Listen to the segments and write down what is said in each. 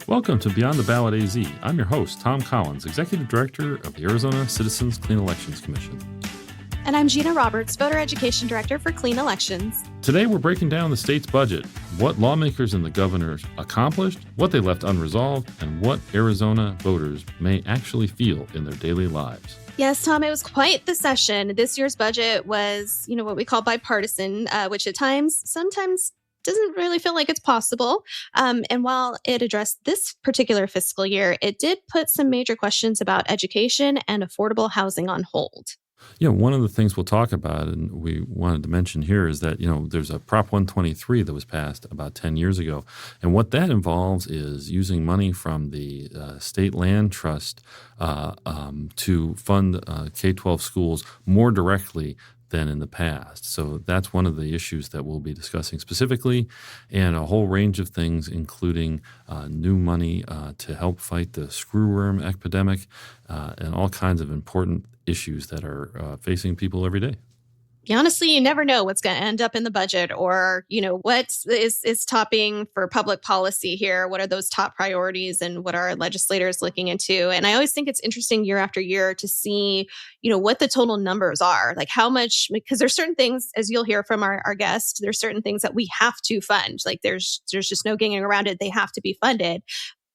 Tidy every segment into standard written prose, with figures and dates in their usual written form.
Welcome to Beyond the Ballot AZ. I'm your host, Tom Collins, Executive Director of the Arizona Citizens Clean Elections Commission. And I'm Gina Roberts, Voter Education Director for Clean Elections. Today we're breaking down the state's budget, what lawmakers and the governor accomplished, what they left unresolved, and what Arizona voters may actually feel in their daily lives. Yes, Tom, it was quite the session. This year's budget was, what we call bipartisan, which at sometimes doesn't really feel like it's possible. And while it addressed this particular fiscal year, it did put some major questions about education and affordable housing on hold. One of the things we'll talk about, and we wanted to mention here, is that, there's a Prop 123 that was passed about 10 years ago. And what that involves is using money from the state land trust to fund K-12 schools more directly than in the past. So that's one of the issues that we'll be discussing specifically, and a whole range of things, including new money to help fight the screwworm epidemic and all kinds of important issues that are facing people every day. Honestly, you never know what's going to end up in the budget or, what is topping for public policy here. What are those top priorities and what are legislators looking into? And I always think it's interesting year after year to see, what the total numbers are, like how much, because there's certain things, as you'll hear from our guest, there's certain things that we have to fund. Like there's just no getting around it. They have to be funded.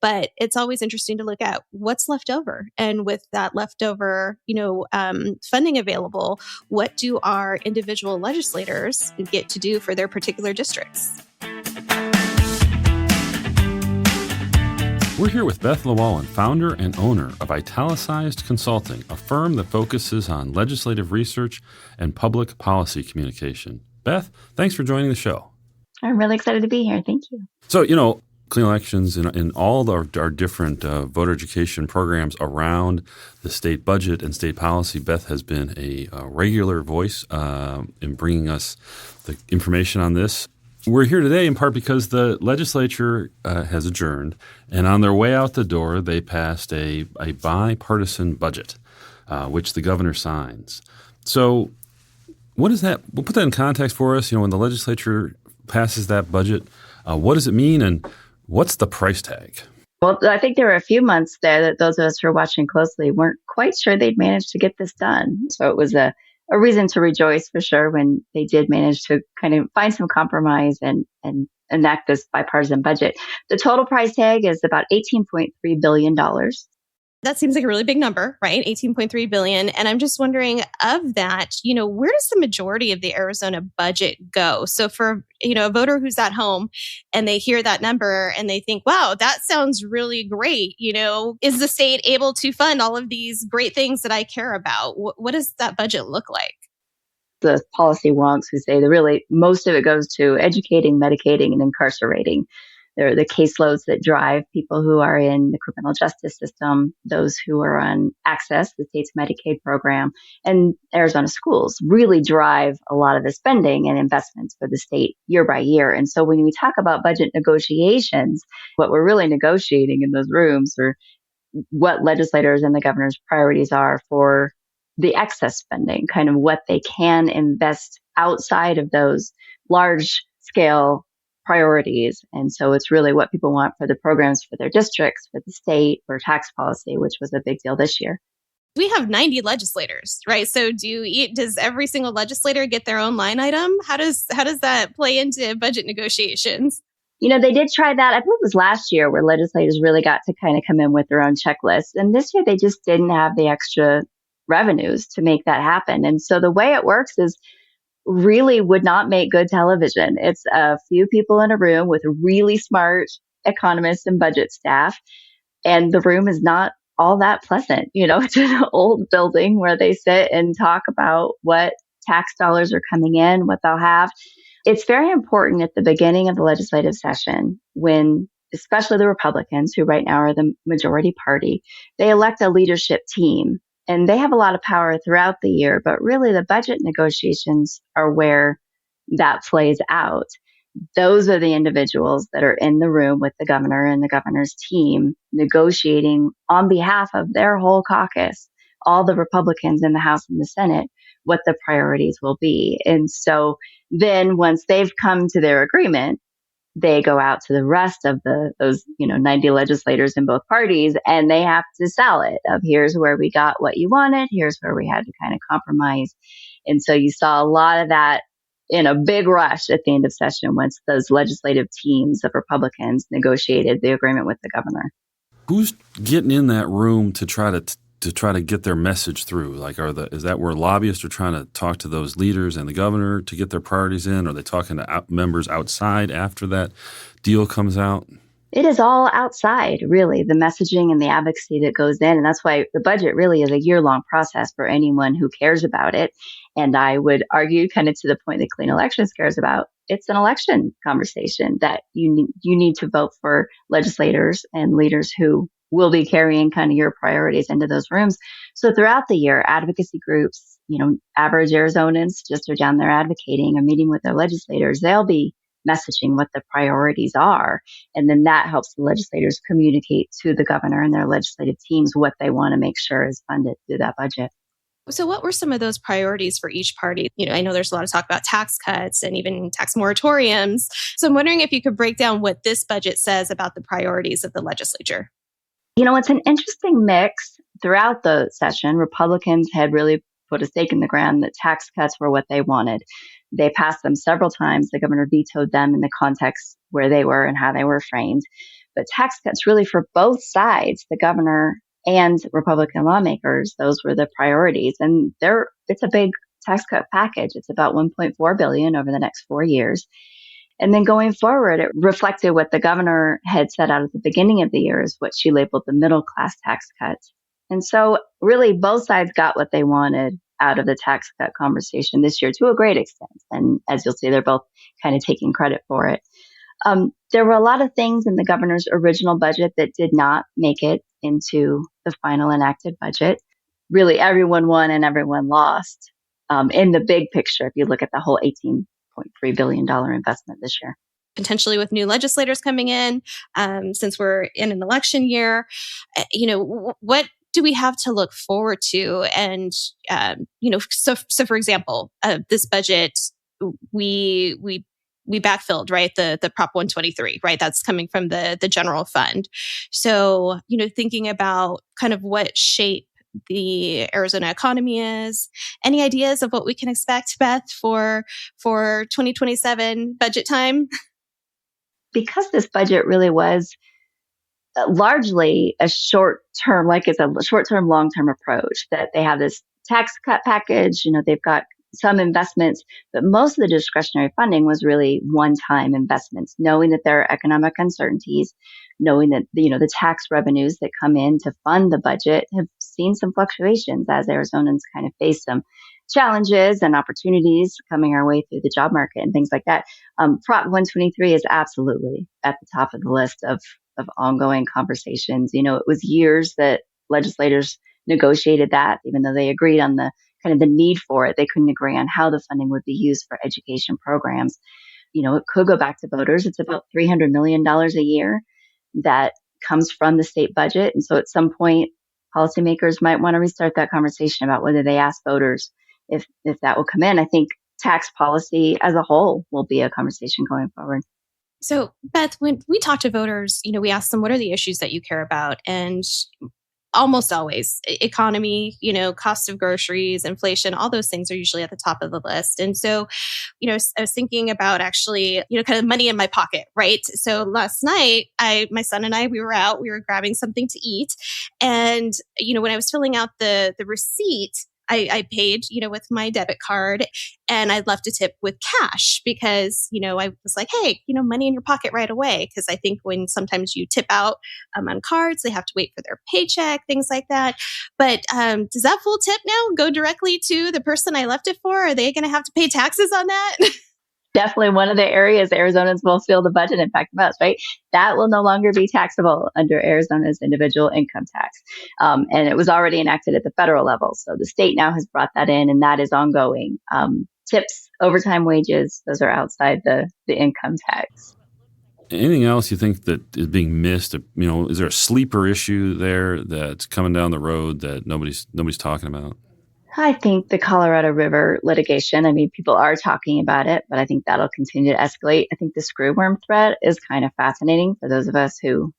But it's always interesting to look at what's left over. And with that leftover, funding available, what do our individual legislators get to do for their particular districts? We're here with Beth Llewellyn, founder and owner of Italicized Consulting, a firm that focuses on legislative research and public policy communication. Beth, thanks for joining the show. I'm really excited to be here. Thank you. So, Clean Elections in all our different voter education programs around the state budget and state policy, Beth has been a regular voice in bringing us the information on this. We're here today in part because the legislature has adjourned, and on their way out the door, they passed a bipartisan budget, which the governor signs. So what is that? We'll put that in context for us. When the legislature passes that budget, what does it mean, and what's the price tag? Well, I think there were a few months there that those of us who were watching closely weren't quite sure they'd managed to get this done. So it was a reason to rejoice for sure when they did manage to kind of find some compromise and enact this bipartisan budget. The total price tag is about $18.3 billion. That seems like a really big number, right? $18.3 billion. And I'm just wondering, of that, where does the majority of the Arizona budget go? So for, a voter who's at home and they hear that number and they think, wow, that sounds really great. Is the state able to fund all of these great things that I care about? What does that budget look like? The policy wonks who say that really most of it goes to educating, medicating, and incarcerating. They're the caseloads that drive people who are in the criminal justice system, those who are on Access, the state's Medicaid program, and Arizona schools really drive a lot of the spending and investments for the state year by year. And so when we talk about budget negotiations, what we're really negotiating in those rooms are what legislators and the governor's priorities are for the excess spending, kind of what they can invest outside of those large scale priorities. And so it's really what people want for the programs for their districts, for the state, for tax policy, which was a big deal this year. We have 90 legislators, right? So does every single legislator get their own line item? How does that play into budget negotiations? They did try that. I believe it was last year where legislators really got to kind of come in with their own checklist. And this year they just didn't have the extra revenues to make that happen. And so the way it works is really would not make good television. It's a few people in a room with really smart economists and budget staff, and the room is not all that pleasant. It's an old building where they sit and talk about what tax dollars are coming in, what they'll have. It's very important at the beginning of the legislative session when, especially the Republicans, who right now are the majority party, they elect a leadership team. And they have a lot of power throughout the year, but really the budget negotiations are where that plays out. Those are the individuals that are in the room with the governor and the governor's team negotiating on behalf of their whole caucus, all the Republicans in the House and the Senate, what the priorities will be. And so then once they've come to their agreement, they go out to the rest of those 90 legislators in both parties, and they have to sell it of here's where we got what you wanted, here's where we had to kind of compromise. And so you saw a lot of that in a big rush at the end of session once those legislative teams of Republicans negotiated the agreement with the governor. Who's getting in that room to try to get their message through? Like, is that where lobbyists are trying to talk to those leaders and the governor to get their priorities in? Are they talking to members outside after that deal comes out? It is all outside, really, the messaging and the advocacy that goes in. And that's why the budget really is a year-long process for anyone who cares about it. And I would argue, kind of to the point that Clean Elections cares about, it's an election conversation that you need to vote for legislators and leaders who will be carrying kind of your priorities into those rooms. So throughout the year, advocacy groups, average Arizonans just are down there advocating or meeting with their legislators. They'll be messaging what the priorities are. And then that helps the legislators communicate to the governor and their legislative teams what they want to make sure is funded through that budget. So what were some of those priorities for each party? I know there's a lot of talk about tax cuts and even tax moratoriums. So I'm wondering if you could break down what this budget says about the priorities of the legislature. It's an interesting mix. Throughout the session, Republicans had really put a stake in the ground that tax cuts were what they wanted. They passed them several times. The governor vetoed them in the context where they were and how they were framed. But tax cuts really for both sides, the governor and Republican lawmakers, those were the priorities. And it's a big tax cut package. It's about $1.4 billion over the next 4 years. And then going forward, it reflected what the governor had set out at the beginning of the year is what she labeled the middle class tax cuts. And so really both sides got what they wanted out of the tax cut conversation this year to a great extent. And as you'll see, they're both kind of taking credit for it. There were a lot of things in the governor's original budget that did not make it into the final enacted budget. Really, everyone won and everyone lost in the big picture if you look at the whole $18.3 billion investment this year. Potentially with new legislators coming in, since we're in an election year, what do we have to look forward to? And, so for example, this budget, we backfilled, right? The Prop 123, right? That's coming from the general fund. So, thinking about kind of what shape the Arizona economy is. Any ideas of what we can expect, Beth, for 2027 budget time? Because this budget really was largely a short-term, long-term approach, that they have this tax cut package, they've got some investments, but most of the discretionary funding was really one-time investments, knowing that there are economic uncertainties, knowing that, the tax revenues that come in to fund the budget have seen some fluctuations as Arizonans kind of face some challenges and opportunities coming our way through the job market and things like that. Prop 123 is absolutely at the top of the list of ongoing conversations. It was years that legislators negotiated that, even though they agreed on the kind of the need for it. They couldn't agree on how the funding would be used for education programs. It could go back to voters. It's about $300 million a year that comes from the state budget. And so at some point, policymakers might want to restart that conversation about whether they ask voters if that will come in. I think tax policy as a whole will be a conversation going forward. So, Beth, when we talk to voters, we ask them, what are the issues that you care about? And almost always economy, cost of groceries, inflation, all those things are usually at the top of the list. And so, I was thinking about actually, kind of money in my pocket, right? So last night, my son and I, we were grabbing something to eat. And, when I was filling out the receipt, I paid, with my debit card, and I left a tip with cash because, I was like, hey, money in your pocket right away. Because I think when sometimes you tip out on cards, they have to wait for their paycheck, things like that. But does that full tip now go directly to the person I left it for? Are they going to have to pay taxes on that? Definitely one of the areas Arizonans will feel the budget impact most, right? That will no longer be taxable under Arizona's individual income tax. And it was already enacted at the federal level. So the state now has brought that in, and that is ongoing. Tips, overtime wages, those are outside the income tax. Anything else you think that is being missed? Is there a sleeper issue there that's coming down the road that nobody's talking about? I think the Colorado River litigation, I mean, people are talking about it, but I think that'll continue to escalate. I think the screwworm threat is kind of fascinating for those of us who,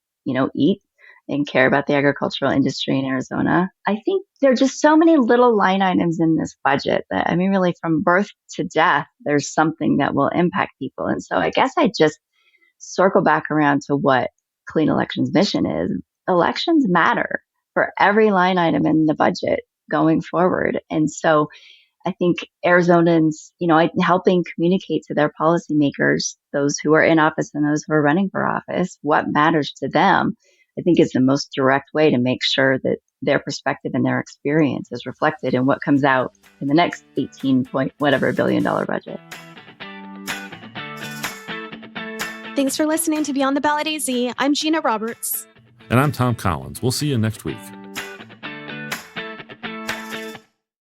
eat and care about the agricultural industry in Arizona. I think there are just so many little line items in this budget that, I mean, really from birth to death, there's something that will impact people. And so I guess I just circle back around to what Clean Elections' mission is. Elections matter for every line item in the budget going forward. And so I think Arizonans, helping communicate to their policymakers, those who are in office and those who are running for office, what matters to them, I think is the most direct way to make sure that their perspective and their experience is reflected in what comes out in the next 18 point whatever $billion budget. Thanks for listening to Beyond the Ballot AZ. I'm Gina Roberts. And I'm Tom Collins. We'll see you next week.